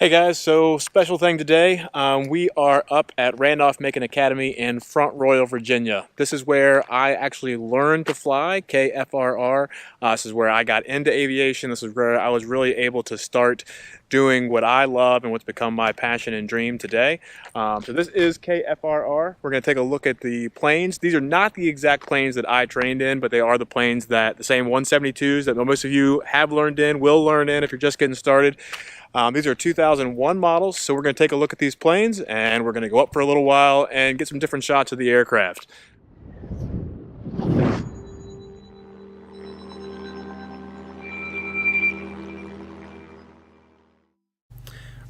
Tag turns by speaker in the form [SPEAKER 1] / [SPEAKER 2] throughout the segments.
[SPEAKER 1] Hey guys, so special thing today. We are up at Randolph-Macon Academy in Front Royal, Virginia. This is where I actually learned to fly, KFRR. This is where I got into aviation. This is where I was really able to start doing what I love and what's become my passion and dream today. So this is KFRR. We're going to take a look at the planes. These are not the exact planes that I trained in, but they are the planes that the same 172s that most of you have learned in, will learn in if you're just getting started. These are 2001 models, so we're going to take a look at these planes and we're going to go up for a little while and get some different shots of the aircraft.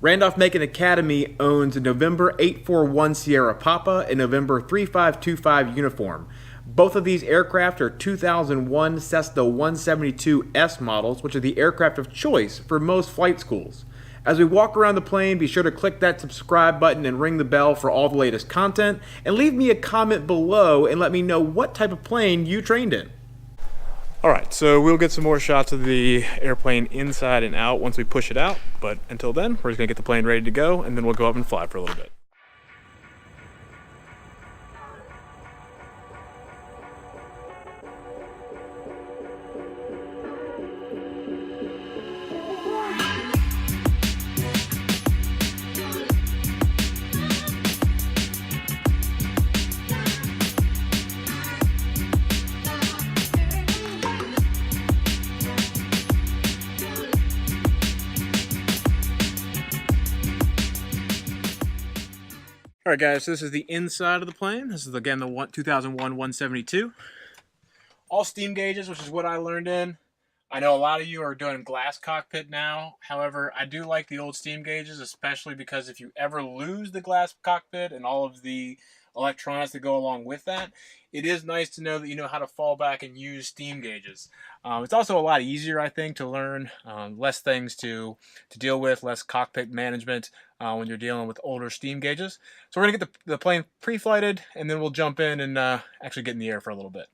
[SPEAKER 1] Randolph-Macon Academy owns a November 841 Sierra Papa and November 3525 uniform. Both of these aircraft are 2001 Cessna 172S models, which are the aircraft of choice for most flight schools. As we walk around the plane, be sure to click that subscribe button and ring the bell for all the latest content, and leave me a comment below and let me know what type of plane you trained in. Alright, so we'll get some more shots of the airplane inside and out once we push it out, but until then, we're just going to get the plane ready to go, and then we'll go up and fly for a little bit. Alright guys, so this is the inside of the plane. This is again the 2001 172. All steam gauges, which is what I learned in. I know a lot of you are doing glass cockpit now. However, I do like the old steam gauges, especially because if you ever lose the glass cockpit and all of the electronics that go along with that, it is nice to know that you know how to fall back and use steam gauges. It's also a lot easier, I think, to learn, less things to deal with, less cockpit management when you're dealing with older steam gauges. So we're going to get the plane pre-flighted, and then we'll jump in and actually get in the air for a little bit.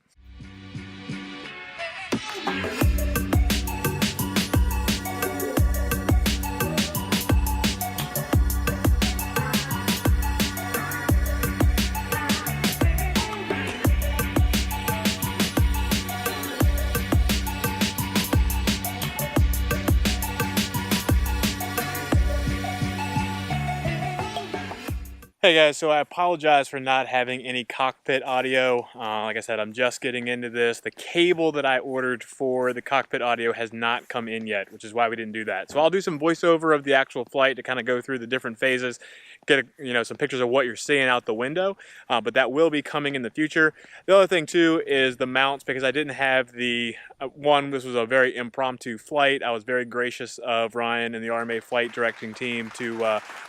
[SPEAKER 1] Hey guys, so I apologize for not having any cockpit audio. Like I said, I'm just getting into this. The cable that I ordered for the cockpit audio has not come in yet, which is why we didn't do that. So I'll do some voiceover of the actual flight to kind of go through the different phases, get some pictures of what you're seeing out the window, but that will be coming in the future. The other thing too is the mounts, because I didn't have the this was a very impromptu flight. I was very gracious of Ryan and the RMA flight directing team to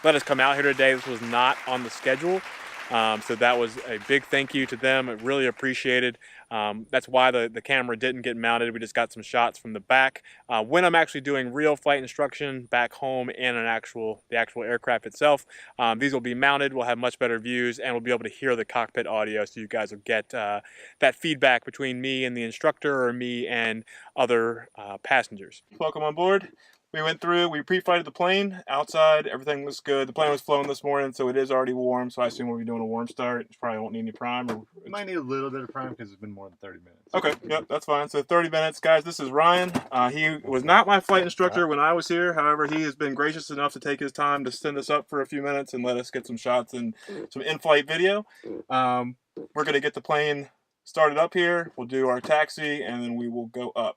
[SPEAKER 1] let us come out here today. This was not on the schedule, so that was a big thank you to them. I really appreciated. That's why the camera didn't get mounted. We just got some shots from the back. When I'm actually doing real flight instruction back home in the actual aircraft itself, these will be mounted. We'll have much better views, and we'll be able to hear the cockpit audio, so you guys will get that feedback between me and the instructor, or me and other passengers. Welcome on board. We went through, we pre-flighted the plane outside, everything was good. The plane was flown this morning, so it is already warm, so I assume we'll be doing a warm start. It probably won't need any prime.
[SPEAKER 2] It might need a little bit of prime because it's been more than 30 minutes.
[SPEAKER 1] Okay, yep, that's fine. So 30 minutes. Guys, this is Ryan. He was not my flight instructor when I was here. However, he has been gracious enough to take his time to send us up for a few minutes and let us get some shots and some in-flight video. We're going to get the plane started up here, we'll do our taxi, and then we will go up.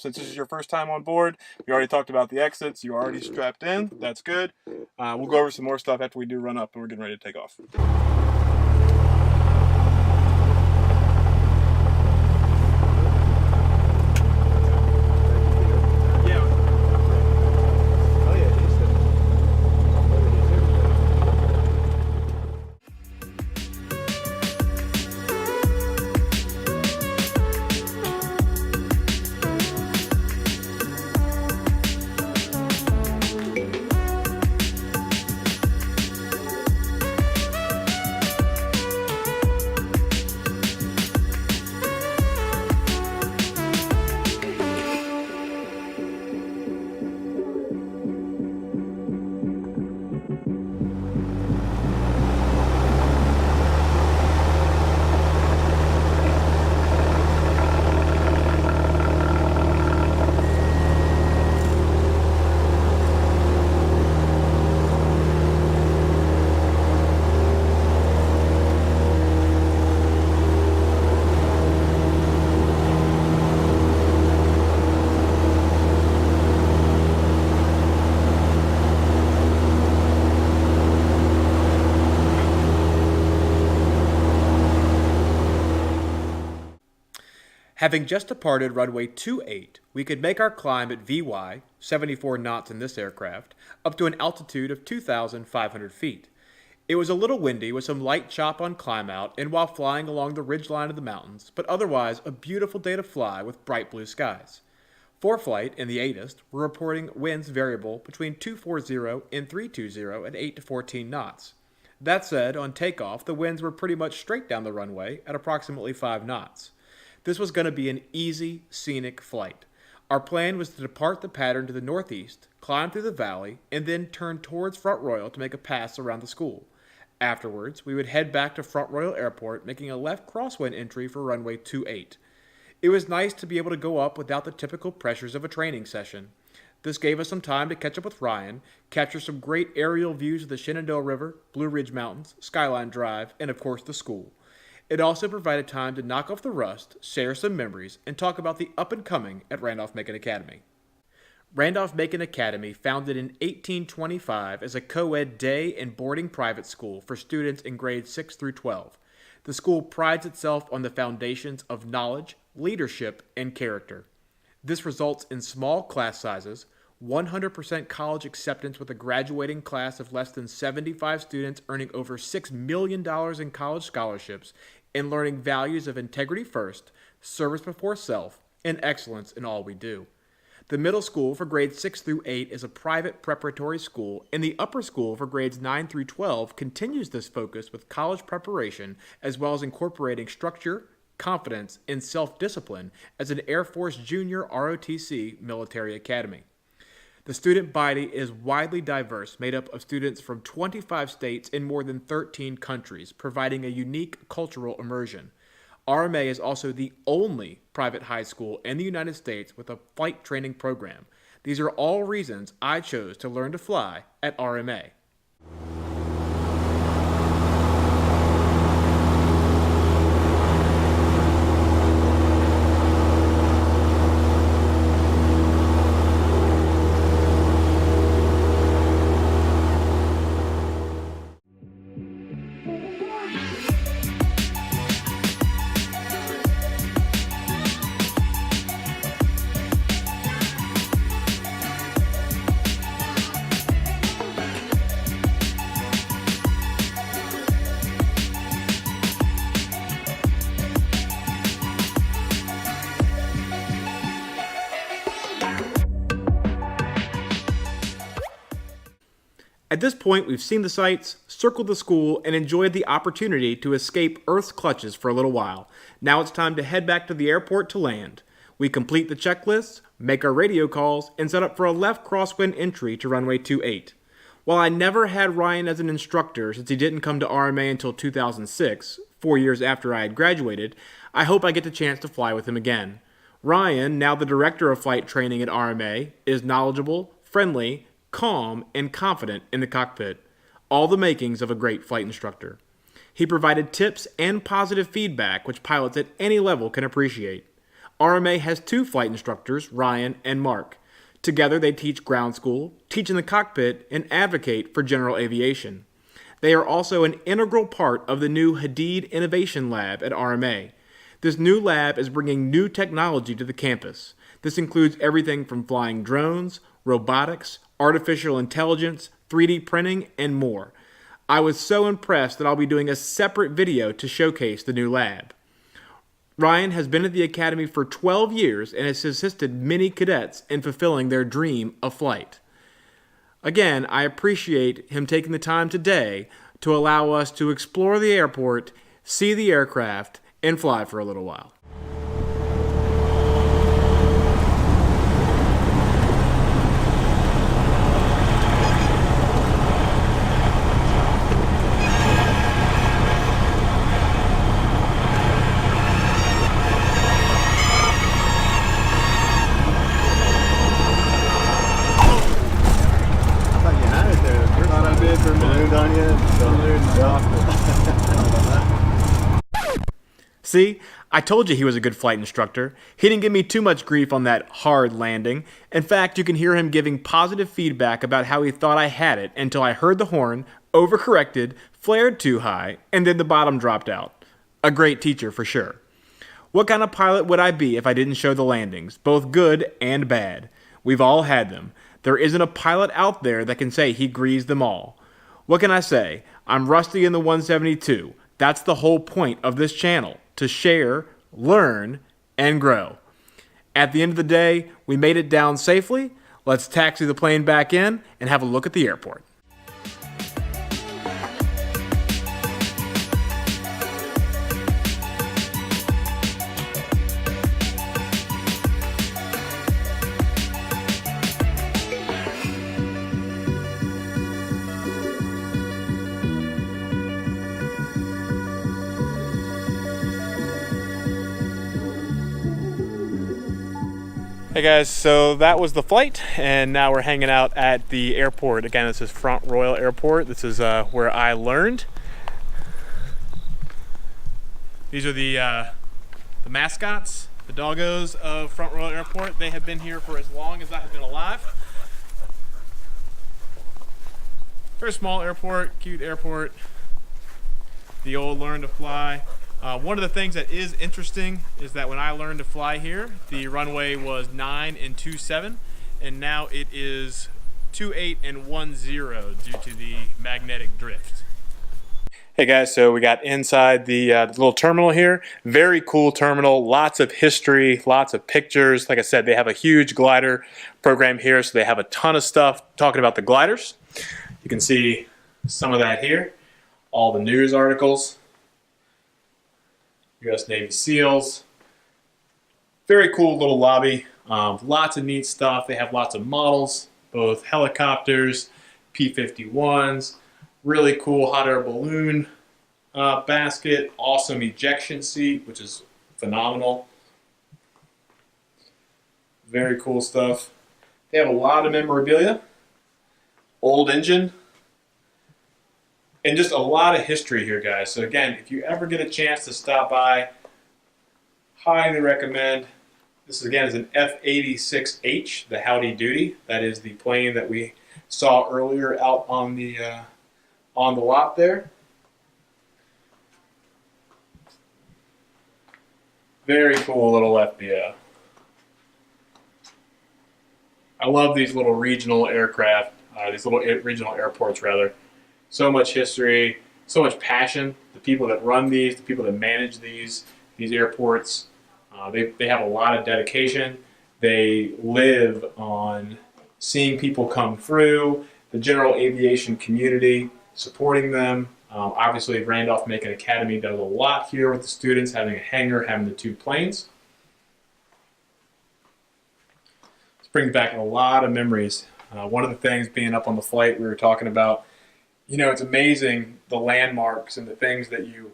[SPEAKER 1] Since this is your first time on board, we already talked about the exits, you're already strapped in, that's good. We'll go over some more stuff after we do run up and we're getting ready to take off.
[SPEAKER 3] Having just departed runway 28, we could make our climb at VY, 74 knots in this aircraft, up to an altitude of 2,500 feet. It was a little windy with some light chop on climb out and while flying along the ridgeline of the mountains, but otherwise a beautiful day to fly with bright blue skies. For flight in the ATIST, we're reporting winds variable between 240 and 320 at 8 to 14 knots. That said, on takeoff, the winds were pretty much straight down the runway at approximately 5 knots. This was going to be an easy, scenic flight. Our plan was to depart the pattern to the northeast, climb through the valley, and then turn towards Front Royal to make a pass around the school. Afterwards, we would head back to Front Royal Airport, making a left crosswind entry for runway 28. It was nice to be able to go up without the typical pressures of a training session. This gave us some time to catch up with Ryan, capture some great aerial views of the Shenandoah River, Blue Ridge Mountains, Skyline Drive, and of course the school. It also provided time to knock off the rust, share some memories, and talk about the up-and-coming at Randolph-Macon Academy. Randolph-Macon Academy, founded in 1825 as a co-ed day and boarding private school for students in grades 6 through 12. The school prides itself on the foundations of knowledge, leadership, and character. This results in small class sizes, 100% college acceptance with a graduating class of less than 75 students earning over $6 million in college scholarships, and learning values of integrity first, service before self, and excellence in all we do. The middle school for grades 6 through 8 is a private preparatory school, and the upper school for grades 9 through 12 continues this focus with college preparation as well as incorporating structure, confidence, and self-discipline as an Air Force Junior ROTC military academy. The student body is widely diverse, made up of students from 25 states in more than 13 countries, providing a unique cultural immersion. RMA is also the only private high school in the United States with a flight training program. These are all reasons I chose to learn to fly at RMA. At this point, we've seen the sights, circled the school, and enjoyed the opportunity to escape Earth's clutches for a little while. Now it's time to head back to the airport to land. We complete the checklists, make our radio calls, and set up for a left crosswind entry to runway 28. While I never had Ryan as an instructor since he didn't come to RMA until 2006, 4 years after I had graduated, I hope I get the chance to fly with him again. Ryan, now the director of flight training at RMA, is knowledgeable, friendly, calm, and confident in the cockpit, all the makings of a great flight instructor. He provided tips and positive feedback which pilots at any level can appreciate. RMA has 2 flight instructors, Ryan and Mark. Together they teach ground school, teach in the cockpit, and advocate for general aviation. They are also an integral part of the new Hadid Innovation Lab at RMA. This new lab is bringing new technology to the campus. This includes everything from flying drones, robotics, artificial intelligence, 3D printing, and more. I was so impressed that I'll be doing a separate video to showcase the new lab. Ryan has been at the Academy for 12 years and has assisted many cadets in fulfilling their dream of flight. Again, I appreciate him taking the time today to allow us to explore the airport, see the aircraft, and fly for a little while. See, I told you he was a good flight instructor. He didn't give me too much grief on that hard landing. In fact, you can hear him giving positive feedback about how he thought I had it until I heard the horn, overcorrected, flared too high, and then the bottom dropped out. A great teacher for sure. What kind of pilot would I be if I didn't show the landings, both good and bad? We've all had them. There isn't a pilot out there that can say he greased them all. What can I say? I'm rusty in the 172. That's the whole point of this channel, to share, learn, and grow. At the end of the day, we made it down safely. Let's taxi the plane back in and have a look at the airport.
[SPEAKER 1] Hey guys, so that was the flight, and now we're hanging out at the airport. Again, this is Front Royal Airport. This is where I learned. These are the mascots, the doggos of Front Royal Airport. They have been here for as long as I have been alive. Very small airport, cute airport. The old learn to fly. One of the things that is interesting is that when I learned to fly here, the runway was 9 and 27, and now it is 28 and 10 due to the magnetic drift. Hey guys, so we got inside the little terminal here. Very cool terminal, lots of history, lots of pictures. Like I said, they have a huge glider program here, so they have a ton of stuff talking about the gliders. You can see some of that here, all the news articles. U.S. Navy SEALs. Very cool little lobby. Lots of neat stuff. They have lots of models, both helicopters, P-51s, really cool hot air balloon basket, awesome ejection seat, which is phenomenal. Very cool stuff. They have a lot of memorabilia, old engine, and just a lot of history here, guys. So again, if you ever get a chance to stop by, highly recommend. This again is an F-86H, the Howdy Doody. That is the plane that we saw earlier out on the lot there. Very cool little FBO. I love these little regional aircraft, these little regional airports rather. So much history, so much passion. The people that run these, the people that manage these airports, they have a lot of dedication. They live on seeing people come through, the general aviation community, supporting them. Obviously, Randolph-Macon Academy does a lot here with the students, having a hangar, having the 2 planes. This brings back a lot of memories. One of the things being up on the flight we were talking about, you know, it's amazing the landmarks and the things that you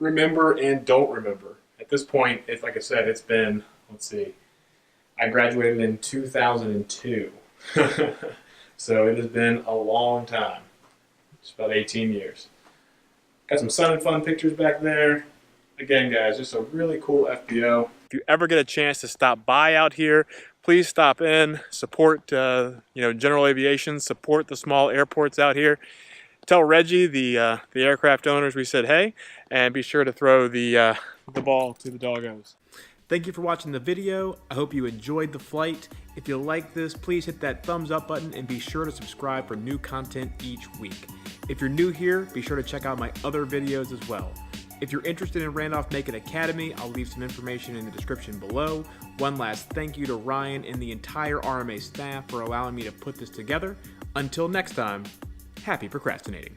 [SPEAKER 1] remember and don't remember. At this point, it's like I said, it's been, let's see, I graduated in 2002. So it has been a long time. It's about 18 years. Got some sun and fun pictures back there. Again, guys, just a really cool FBO. If you ever get a chance to stop by out here, please stop in, support general aviation, support the small airports out here. Tell Reggie, the aircraft owners, we said hey, and be sure to throw the ball to the doggos.
[SPEAKER 3] Thank you for watching the video. I hope you enjoyed the flight. If you like this, please hit that thumbs up button and be sure to subscribe for new content each week. If you're new here, be sure to check out my other videos as well. If you're interested in Randolph-Macon Academy, I'll leave some information in the description below. One last thank you to Ryan and the entire RMA staff for allowing me to put this together. Until next time, happy procrastinating.